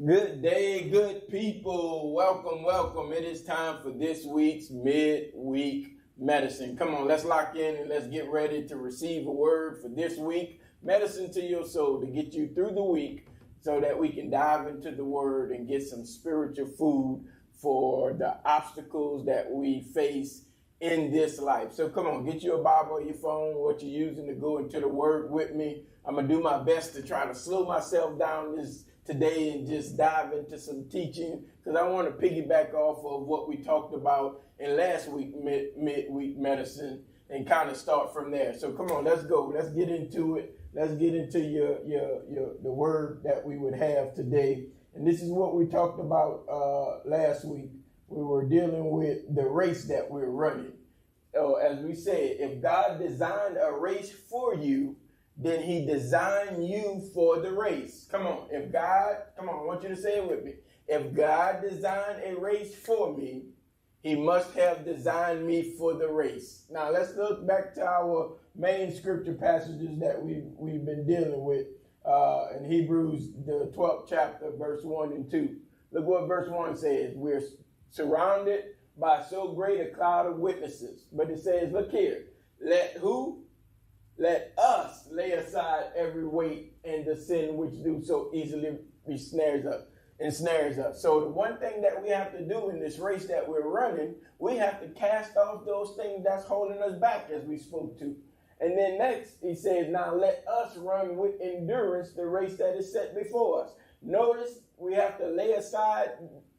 Good day, good people. Welcome, welcome. It is time for this week's midweek medicine. Come on, let's lock in and let's get ready to receive a word for this week. Medicine to your soul to get you through the week so that we can dive into the word and get some spiritual food for the obstacles that we face in this life. So come on, get you a Bible or your phone, what you're using to go into the word with me. I'm going to do my best to try to slow myself down today and just dive into some teaching because I want to piggyback off of what we talked about in last week midweek medicine and kind of start from there. So come on, let's go. Let's get into it. Let's get into the word that we would have today. And this is what we talked about last week. We were dealing with the race that we're running. As we said, if God designed a race for you, then he designed you for the race. Come on, I want you to say it with me. If God designed a race for me, he must have designed me for the race. Now let's look back to our main scripture passages that we've been dealing with in Hebrews, the 12th chapter, verse 1 and 2. Look what verse 1 says. We're surrounded by so great a cloud of witnesses. But it says, look here, let us lay aside every weight and the sin which do so easily ensnares us. So the one thing that we have to do in this race that we're running, we have to cast off those things that's holding us back, as we spoke to. And then next, he says, now let us run with endurance the race that is set before us. Notice we have to lay aside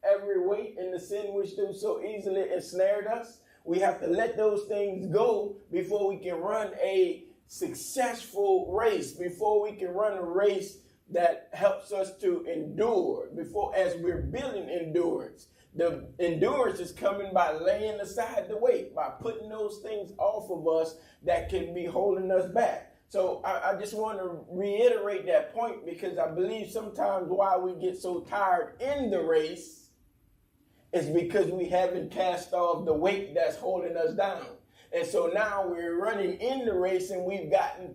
every weight and the sin which do so easily ensnared us. We have to let those things go before we can run a successful race, before we can run a race that helps us to endure, as we're building endurance. The endurance is coming by laying aside the weight, by putting those things off of us that can be holding us back. So I just want to reiterate that point because I believe sometimes why we get so tired in the race is because we haven't cast off the weight that's holding us down. And so now we're running in the race and we've gotten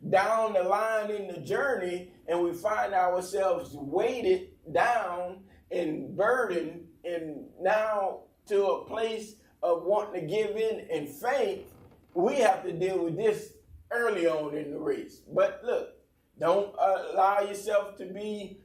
down the line in the journey and we find ourselves weighted down and burdened and now to a place of wanting to give in and faint. We have to deal with this early on in the race. But look, don't allow yourself to be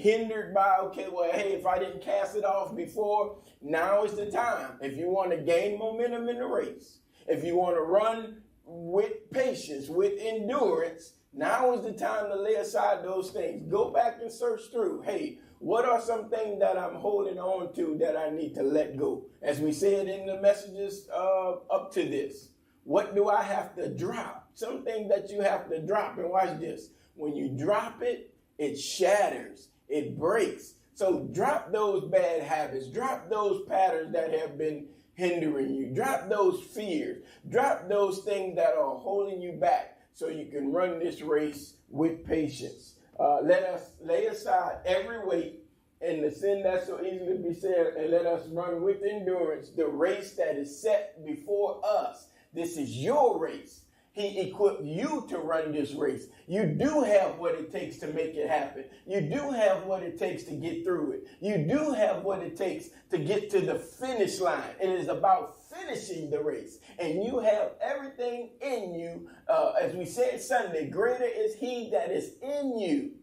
hindered by, hey, if I didn't cast it off before, now is the time. If you want to gain momentum in the race, if you want to run with patience, with endurance, now is the time to lay aside those things. Go back and search through. Hey, what are some things that I'm holding on to that I need to let go? As we said in the messages up to this, what do I have to drop? Something that you have to drop. And watch this. When you drop it, it shatters, it breaks. So drop those bad habits, drop those patterns that have been hindering you, drop those fears, drop those things that are holding you back so you can run this race with patience. Let us lay aside every weight and the sin that so easily beset, and let us run with endurance the race that is set before us. This is your race. He equipped you to run this race. You do have what it takes to make it happen. You do have what it takes to get through it. You do have what it takes to get to the finish line. It is about finishing the race. And you have everything in you. As we said Sunday, greater is he that is in you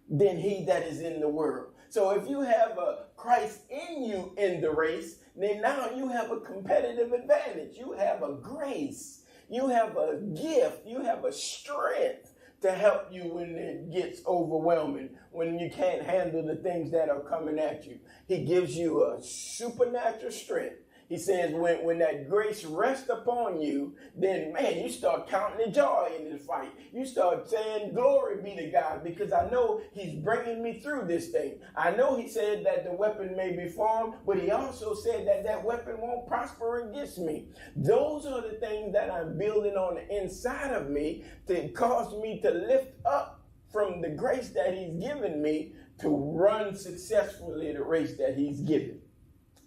than he that is in the world. So if you have a Christ in you in the race, then now you have a competitive advantage. You have a grace. You have a gift, you have a strength to help you when it gets overwhelming, when you can't handle the things that are coming at you. He gives you a supernatural strength. He says when that grace rests upon you, then, man, you start counting the joy in the fight. You start saying, glory be to God, because I know he's bringing me through this thing. I know he said that the weapon may be formed, but he also said that that weapon won't prosper against me. Those are the things that I'm building on the inside of me to cause me to lift up from the grace that he's given me to run successfully the race that he's given.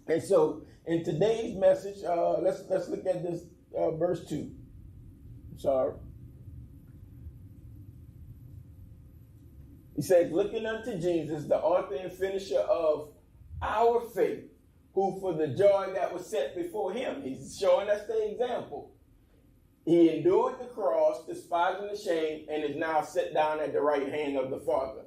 And so in today's message, let's look at this verse 2. He says, looking unto Jesus, the author and finisher of our faith, who for the joy that was set before him, he's showing us the example. He endured the cross, despising the shame, and is now set down at the right hand of the Father.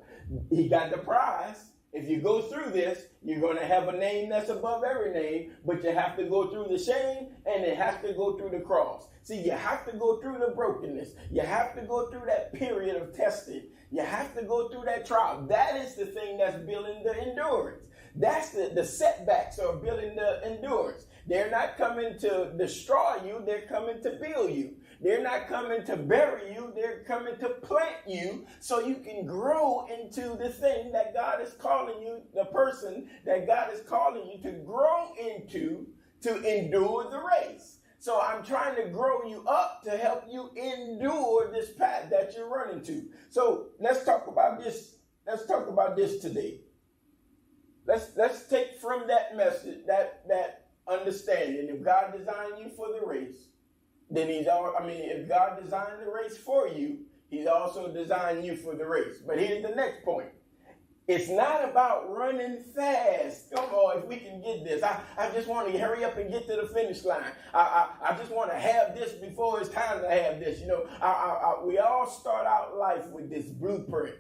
He got the prize. If you go through this, you're going to have a name that's above every name, but you have to go through the shame, and it has to go through the cross. See, you have to go through the brokenness. You have to go through that period of testing. You have to go through that trial. That is the thing that's building the endurance. That's the setbacks are building the endurance. They're not coming to destroy you. They're coming to build you. They're not coming to bury you. They're coming to plant you so you can grow into the thing that God is calling you, the person that God is calling you to grow into, to endure the race. So I'm trying to grow you up to help you endure this path that you're running to. So let's talk about this. Let's talk about this today. Let's take from that message, that understanding. If God designed you for the race, then if God designed the race for you, he's also designed you for the race. But here's the next point. It's not about running fast. Come on, if we can get this. I just want to hurry up and get to the finish line. I just want to have this before it's time to have this. You know, we all start out life with this blueprint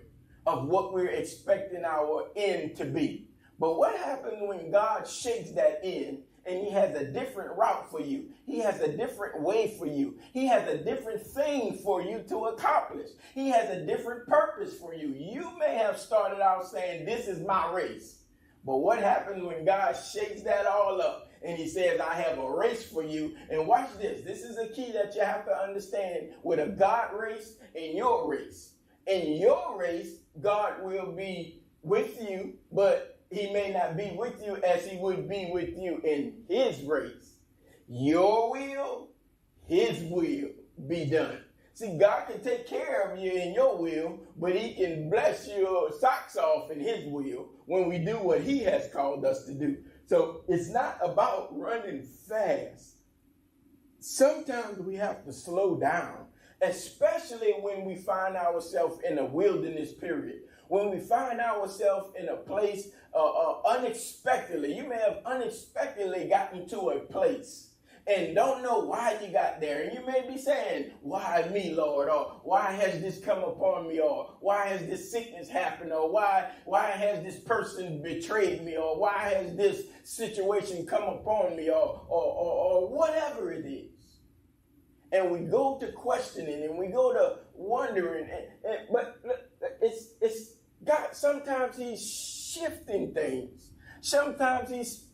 of what we're expecting our end to be. But what happens when God shakes that end and he has a different route for you? He has a different way for you. He has a different thing for you to accomplish. He has a different purpose for you. You may have started out saying, this is my race. But what happens when God shakes that all up and he says, I have a race for you? And watch this. This is a key that you have to understand with a God race and your race. In your race, God will be with you, but he may not be with you as he would be with you in his race. Your will, his will be done. See, God can take care of you in your will, but he can bless your socks off in his will when we do what he has called us to do. So it's not about running fast. Sometimes we have to slow down, especially when we find ourselves in a wilderness period. When we find ourselves in a place unexpectedly, you may have unexpectedly gotten to a place and don't know why you got there. And you may be saying, why me, Lord? Or why has this come upon me? Or why has this sickness happened? Or why has this person betrayed me? Or why has this situation come upon me? Or whatever it is. And we go to questioning and we go to wondering. But it's God. Sometimes he's shifting things. Sometimes he's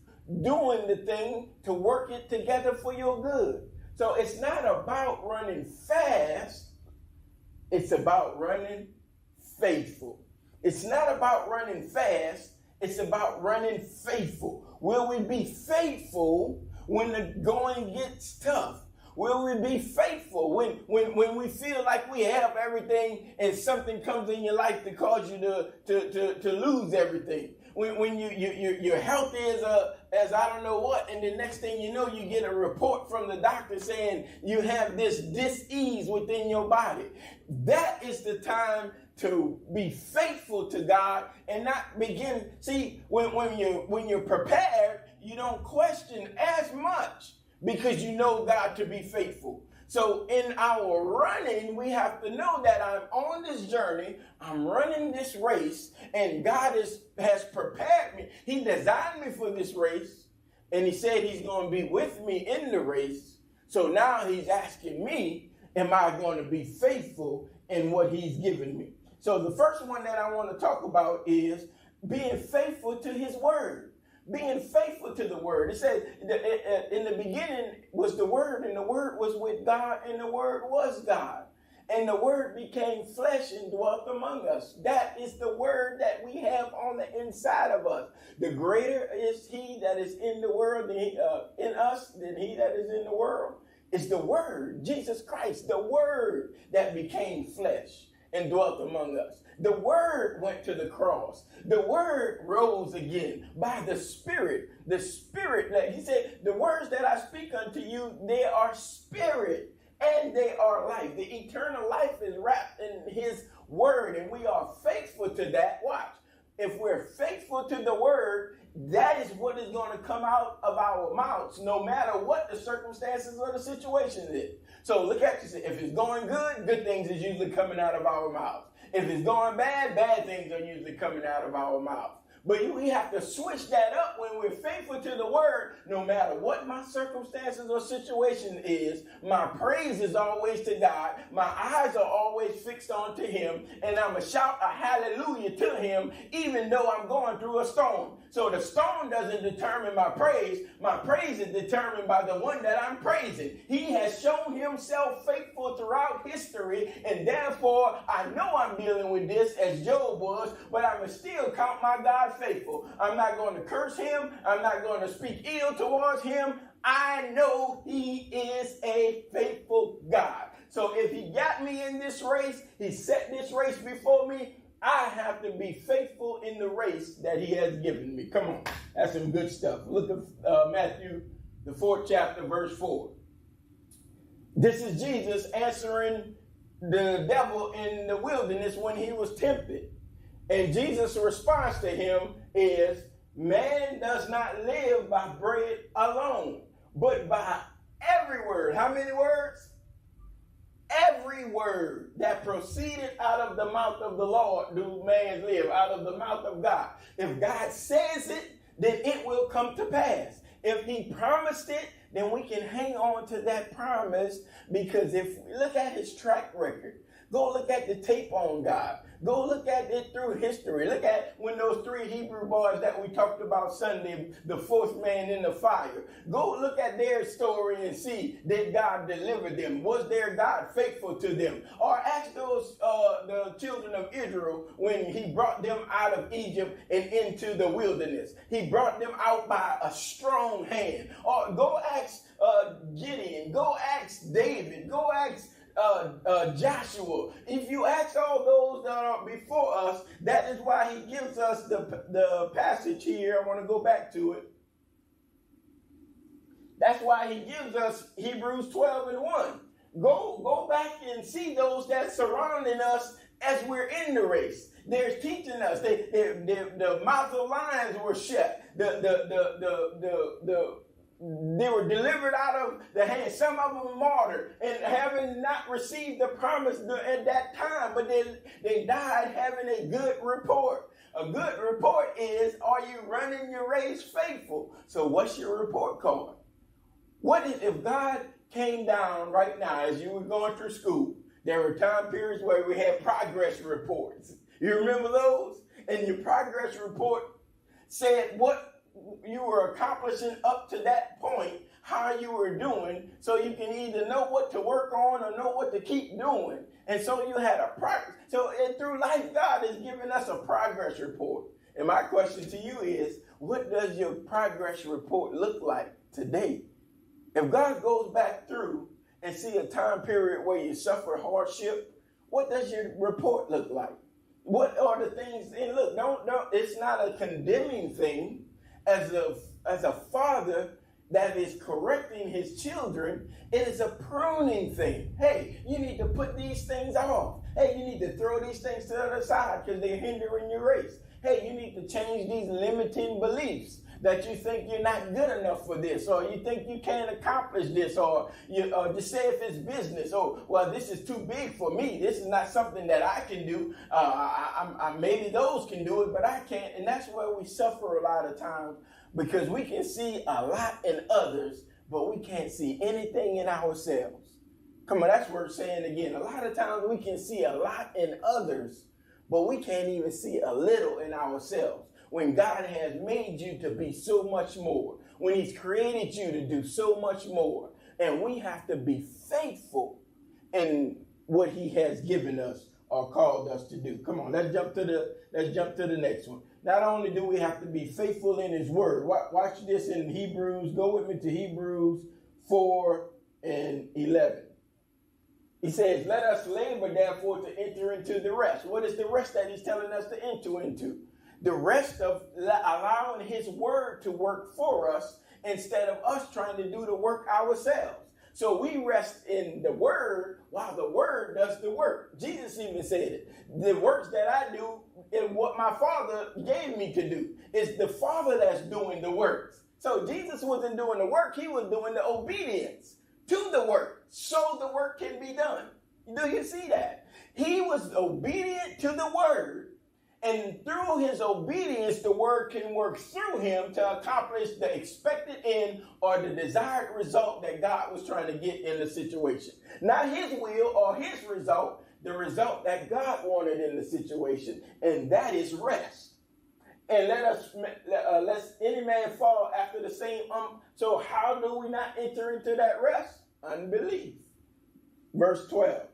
doing the thing to work it together for your good. So it's not about running fast. It's about running faithful. It's not about running fast. It's about running faithful. Will we be faithful when the going gets tough? Will we be faithful when we feel like we have everything and something comes in your life to cause you to lose everything? When you're healthy as I don't know what, and the next thing you know, you get a report from the doctor saying you have this dis-ease within your body. That is the time to be faithful to God and not begin. See, when you're prepared, you don't question as much, because you know God to be faithful. So in our running, we have to know that I'm on this journey, I'm running this race, and God has prepared me. He designed me for this race, and he said he's going to be with me in the race. So now he's asking me, am I going to be faithful in what he's given me? So the first one that I want to talk about is being faithful to his word. Being faithful to the word. It says in the beginning was the word, and the word was with God, and the word was God. And the word became flesh and dwelt among us. That is the word that we have on the inside of us. The greater is he that is in the world, in us, than he that is in the world. It's the word, Jesus Christ, the word that became flesh and dwelt among us. The word went to the cross. The word rose again by the Spirit. The Spirit, he said, the words that I speak unto you, they are spirit and they are life. The eternal life is wrapped in his word and we are faithful to that, watch. If we're faithful to the word, that is what is going to come out of our mouths, no matter what the circumstances or the situation is. So look at yourself. If it's going good, good things is usually coming out of our mouths. If it's going bad, bad things are usually coming out of our mouths. But we have to switch that up when we're faithful to the word. No matter what my circumstances or situation is, my praise is always to God. My eyes are always fixed onto him. And I'm going to shout a hallelujah to him, even though I'm going through a storm. So the storm doesn't determine my praise. My praise is determined by the one that I'm praising. He has shown himself faithful throughout history. And therefore, I know I'm dealing with this as Job was, but I must still count my God faithful. I'm not going to curse him. I'm not going to speak ill towards him. I know he is a faithful God. So if he got me in this race, he set this race before me, I have to be faithful in the race that he has given me. Come on. That's some good stuff. Look at Matthew, the 4th chapter, verse 4. This is Jesus answering the devil in the wilderness when he was tempted. And Jesus' response to him is, man does not live by bread alone, but by every word. How many words? Every word that proceeded out of the mouth of the Lord do man live, out of the mouth of God. If God says it, then it will come to pass. If he promised it, then we can hang on to that promise, because if we look at his track record, go look at the tape on God. Go look at it through history. Look at when those 3 Hebrew boys that we talked about Sunday, the 4th man in the fire. Go look at their story and see, did God deliver them? Was their God faithful to them? Or ask those the children of Israel when he brought them out of Egypt and into the wilderness. He brought them out by a strong hand. Or go ask Gideon. Go ask David. Go ask Joshua. If you ask all those that are before us, that is why he gives us the passage here. I want to go back to it. That's why he gives us Hebrews 12 and 1. Go back and see those that surrounding us as we're in the race. They're teaching us. The mouths of lions were shut. They were delivered out of the hand. Some of them martyred and having not received the promise at that time, but they died having a good report. A good report is, are you running your race faithful? So what's your report card? What if God came down right now as you were going through school? There were time periods where we had progress reports. You remember those? And your progress report said what you were accomplishing up to that point, how you were doing, so you can either know what to work on or know what to keep doing. And so you had a progress. So through life, God is giving us a progress report. And my question to you is, what does your progress report look like today? If God goes back through and see a time period where you suffer hardship, what does your report look like? What are the things? And look, don't it's not a condemning thing. As a father that is correcting his children, it is a pruning thing. Hey, you need to put these things off. Hey, you need to throw these things to the other side because they're hindering your race. Hey, you need to change these limiting beliefs that you think you're not good enough for this, or you think you can't accomplish this, or you just say if it's business, oh, well, this is too big for me. This is not something that I can do. Maybe those can do it, but I can't. And that's where we suffer a lot of times, because we can see a lot in others, but we can't see anything in ourselves. Come on, that's worth saying again. A lot of times we can see a lot in others, but we can't even see a little in ourselves. When God has made you to be so much more, when he's created you to do so much more, and we have to be faithful in what he has given us or called us to do. Come on, let's jump to the next one. Not only do we have to be faithful in his word. Watch this in Hebrews. Go with me to Hebrews 4 and 11. He says, let us labor therefore to enter into the rest. What is the rest that he's telling us to enter into? The rest of allowing his word to work for us instead of us trying to do the work ourselves. So we rest in the word while the word does the work. Jesus even said it. The works that I do is what my Father gave me to do. It's the Father that's doing the works. So Jesus wasn't doing the work. He was doing the obedience to the work so the work can be done. Do you see that? He was obedient to the word. And through his obedience, the word can work through him to accomplish the expected end or the desired result that God was trying to get in the situation. Not his will or his result, the result that God wanted in the situation, and that is rest. And lest any man fall after the same. So how do we not enter into that rest? Unbelief. Verse 12.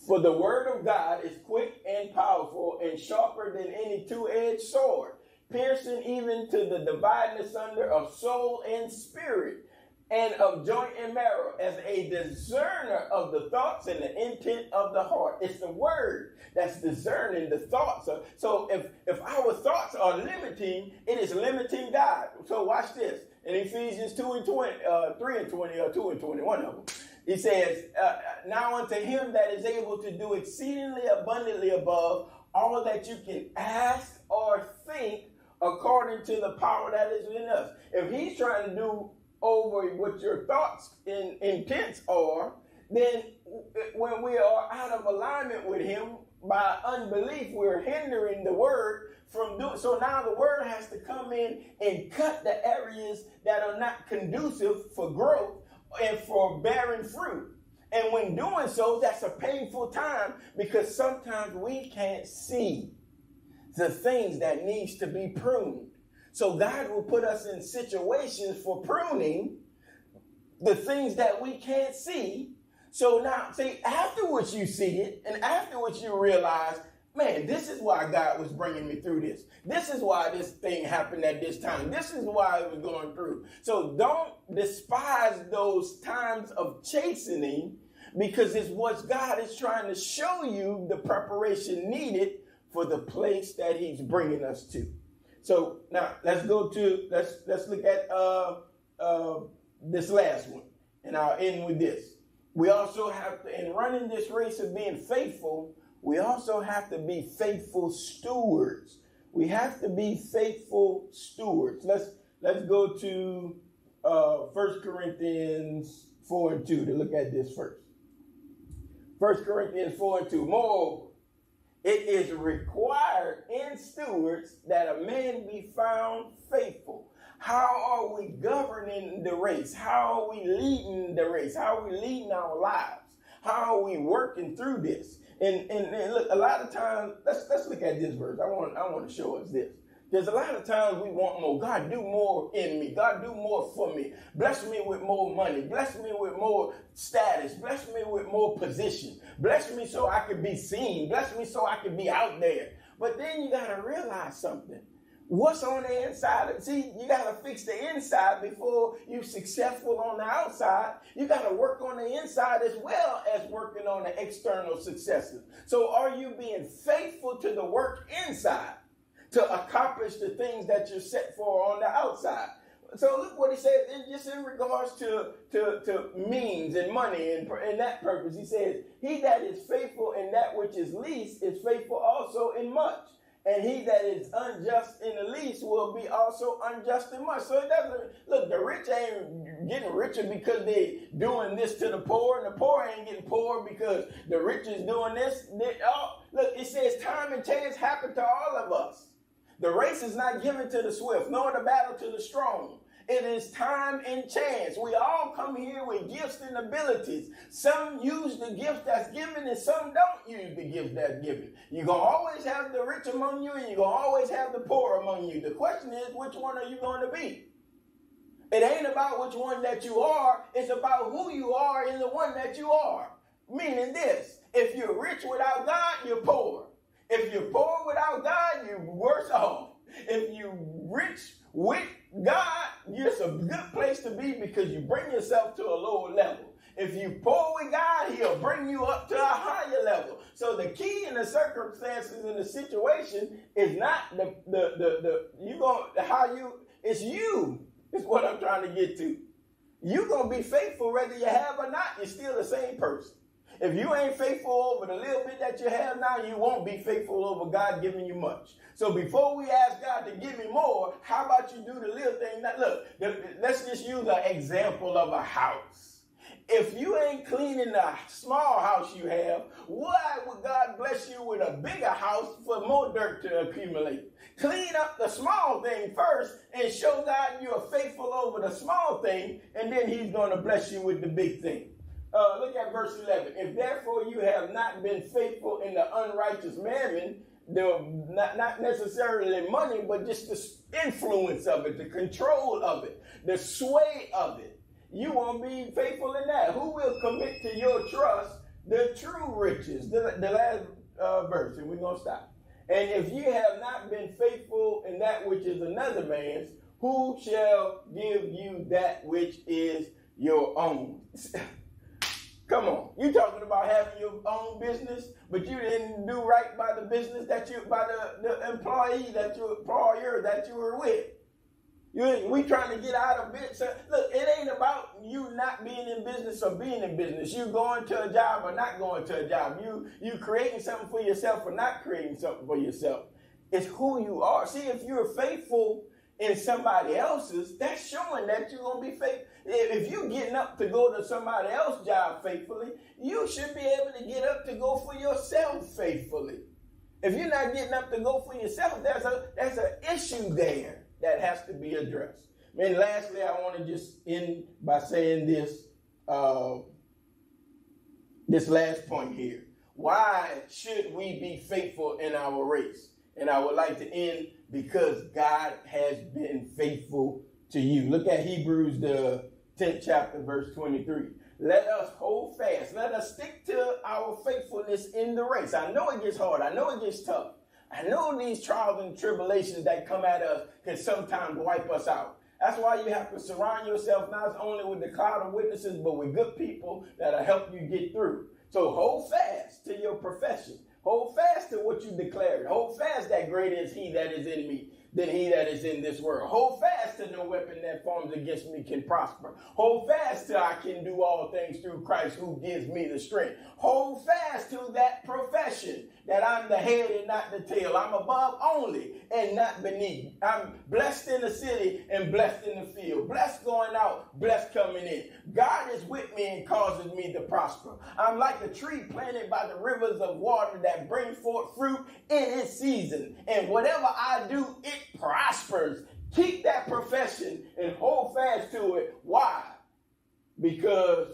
For the word of God is quick and powerful and sharper than any two-edged sword, piercing even to the dividing asunder of soul and spirit, and of joint and marrow, as a discerner of the thoughts and the intent of the heart. It's the word that's discerning the thoughts. So if our thoughts are limiting, it is limiting God. So watch this. In Ephesians 3 and 20, or 2 and 21 of them. He says, now unto him that is able to do exceedingly abundantly above all that you can ask or think according to the power that is in us. If he's trying to do over what your thoughts and intents are, then when we are out of alignment with him by unbelief, we're hindering the word from doing. So now the word has to come in and cut the areas that are not conducive for growth and for bearing fruit. And when doing so, that's a painful time because sometimes we can't see the things that needs to be pruned. So God will put us in situations for pruning the things that we can't see. So now, see, afterwards you see it, and afterwards you realize, man, this is why God was bringing me through this. This is why this thing happened at this time. This is why I was going through. So don't despise those times of chastening, because it's what God is trying to show you the preparation needed for the place that he's bringing us to. So now let's look at this last one, and I'll end with this. We also have to, in running this race of being faithful, we also have to be faithful stewards. We have to be faithful stewards. Let's go to 1 Corinthians 4 and 2 to look at this first. 1 Corinthians 4 and 2. Moreover, it is required in stewards that a man be found faithful. How are we governing the race? How are we leading the race? How are we leading our lives? How are we working through this? And look, a lot of times, let's look at this verse. I want to show us this. There's a lot of times we want more. God, do more in me. God, do more for me. Bless me with more money. Bless me with more status. Bless me with more position. Bless me so I can be seen. Bless me so I can be out there. But then you got to realize something. What's on the inside? See, you got to fix the inside before you're successful on the outside. You got to work on the inside as well as working on the external successes. So are you being faithful to the work inside to accomplish the things that you're set for on the outside? So look what he says, just in regards to means and money and that purpose. He says, he that is faithful in that which is least is faithful also in much. And he that is unjust in the least will be also unjust in much. So it doesn't, look, the rich ain't getting richer because they're doing this to the poor, and the poor ain't getting poor because the rich is doing this. Look, it says time and chance happen to all of us. The race is not given to the swift, nor the battle to the strong. It is time and chance. We all come here with gifts and abilities. Some use the gift that's given and some don't use the gift that's given. You're going to always have the rich among you and you're going to always have the poor among you. The question is, which one are you going to be? It ain't about which one that you are. It's about who you are in the one that you are. Meaning this, if you're rich without God, you're poor. If you're poor without God, you're worse off. If you're rich with God, it's a good place to be because you bring yourself to a lower level. If you poor with God, he'll bring you up to a higher level. So the key in the circumstances in the situation is not it's you. Is what I'm trying to get to. You're going to be faithful whether you have or not. You're still the same person. If you ain't faithful over the little bit that you have now, you won't be faithful over God giving you much. So before we ask God to give me more, how about you do the little thing? Now look, let's just use an example of a house. If you ain't cleaning the small house you have, why would God bless you with a bigger house for more dirt to accumulate? Clean up the small thing first and show God you are faithful over the small thing, and then he's going to bless you with the big thing. Look at verse 11. If therefore you have not been faithful in the unrighteous mammon, not necessarily money, but just the influence of it, the control of it, the sway of it, you won't be faithful in that. Who will commit to your trust the true riches? The last verse, and we're going to stop. And if you have not been faithful in that which is another man's, who shall give you that which is your own? Come on. You talking about having your own business, but you didn't do right by the business by the employee that you were with. We trying to get out of business. Look, it ain't about you not being in business or being in business. You going to a job or not going to a job. You creating something for yourself or not creating something for yourself. It's who you are. See, if you're faithful in somebody else's, that's showing that you're going to be faithful. If you're getting up to go to somebody else's job faithfully, you should be able to get up to go for yourself faithfully. If you're not getting up to go for yourself, there's an issue there that has to be addressed. And lastly, I want to just end by saying this last point here. Why should we be faithful in our race? And I would like to end because God has been faithful to you. Look at Hebrews, the 10th chapter, verse 23. Let us hold fast. Let us stick to our faithfulness in the race. I know it gets hard. I know it gets tough. I know these trials and tribulations that come at us can sometimes wipe us out. That's why you have to surround yourself not only with the cloud of witnesses, but with good people that'll help you get through. So hold fast to your profession. Hold fast to what you declared. Hold fast that greater is he that is in me than he that is in this world. Hold fast to no weapon that forms against me can prosper. Hold fast to I can do all things through Christ who gives me the strength. Hold fast to that profession that I'm the head and not the tail. I'm above only and not beneath. I'm blessed in the city and blessed in the field. Blessed going out, blessed coming in. God is with me and causes me to prosper. I'm like a tree planted by the rivers of water that brings forth fruit in its season. And whatever I do, it prospers. Keep that profession and hold fast to it. Why? Because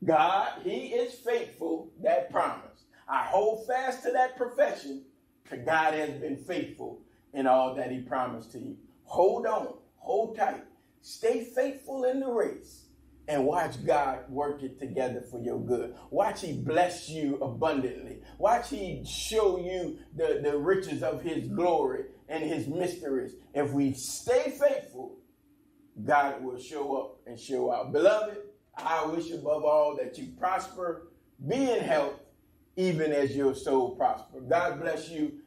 God, he is faithful, that promise. I hold fast to that profession because God has been faithful in all that he promised to you. Hold on, hold tight, stay faithful in the race, and watch God work it together for your good. Watch he bless you abundantly. Watch he show you the riches of his glory and his mysteries. If we stay faithful, God will show up and show out. Beloved, I wish above all that you prosper, be in health, even as your soul prosper. God bless you.